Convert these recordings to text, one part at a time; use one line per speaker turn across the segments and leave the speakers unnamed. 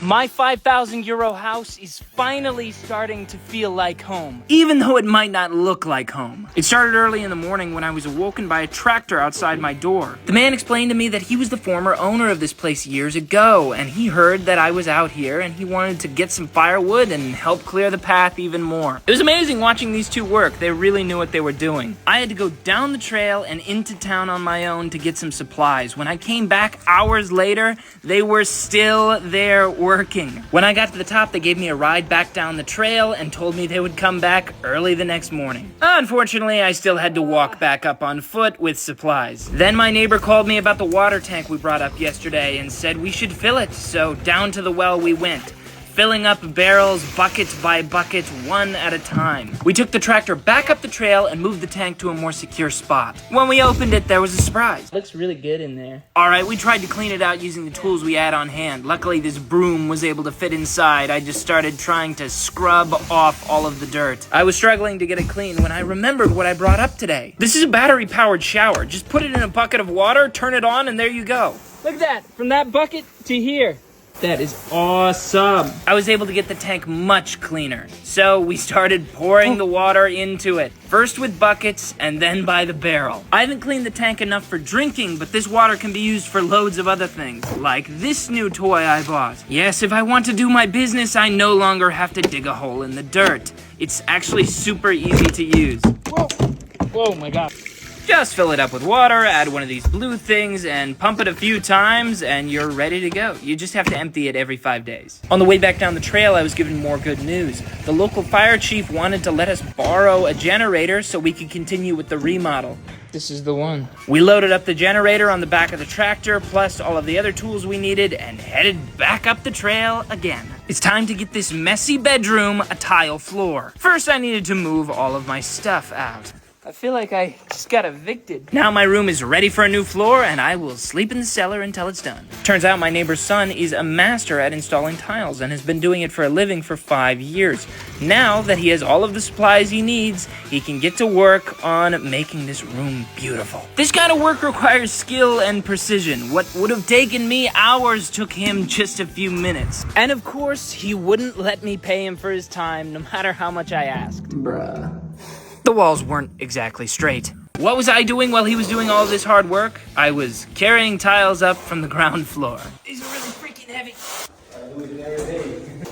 My 5,000 euro house is finally starting to feel like home, even though it might not look like home. It started early in the morning when I was awoken by a tractor outside my door. The man explained to me that he was the former owner of this place years ago, and he heard that I was out here and he wanted to get some firewood and help clear the path even more. It was amazing watching these two work. They really knew what they were doing. I had to go down the trail and into town on my own to get some supplies. When I came back hours later, they were still there working. When I got to the top, they gave me a ride back down the trail and told me they would come back early the next morning. Unfortunately, I still had to walk back up on foot with supplies. Then my neighbor called me about the water tank we brought up yesterday and said we should fill it, so down to the well we went, filling up barrels bucket by bucket, one at a time. We took the tractor back up the trail and moved the tank to a more secure spot. When we opened it, there was a surprise. Looks really good in there. Alright, we tried to clean it out using the tools we had on hand. Luckily, this broom was able to fit inside. I just started trying to scrub off all of the dirt. I was struggling to get it clean when I remembered what I brought up today. This is a battery-powered shower. Just put it in a bucket of water, turn it on, and there you go. Look at that, from that bucket to here. That is awesome. I was able to get the tank much cleaner. So we started pouring the water into it. First with buckets and then by the barrel. I haven't cleaned the tank enough for drinking, but this water can be used for loads of other things. Like this new toy I bought. Yes, if I want to do my business, I no longer have to dig a hole in the dirt. It's actually super easy to use. Whoa, whoa my God. Just fill it up with water, add one of these blue things, and pump it a few times, and you're ready to go. You just have to empty it every 5 days. On the way back down the trail, I was given more good news. The local fire chief wanted to let us borrow a generator so we could continue with the remodel. This is the one. We loaded up the generator on the back of the tractor, plus all of the other tools we needed, and headed back up the trail again. It's time to get this messy bedroom a tile floor. First, I needed to move all of my stuff out. I feel like I just got evicted. Now my room is ready for a new floor, and I will sleep in the cellar until it's done. Turns out my neighbor's son is a master at installing tiles and has been doing it for a living for 5 years. Now that he has all of the supplies he needs, he can get to work on making this room beautiful. This kind of work requires skill and precision. What would have taken me hours took him just a few minutes. And of course, he wouldn't let me pay him for his time, no matter how much I asked. Bruh. The walls weren't exactly straight. What was I doing while he was doing all of this hard work? I was carrying tiles up from the ground floor. These are really freaking heavy.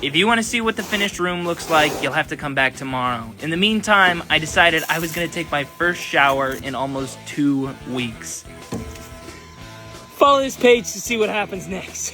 If you want to see what the finished room looks like, you'll have to come back tomorrow. In the meantime, I decided I was going to take my first shower in almost 2 weeks. Follow this page to see what happens next.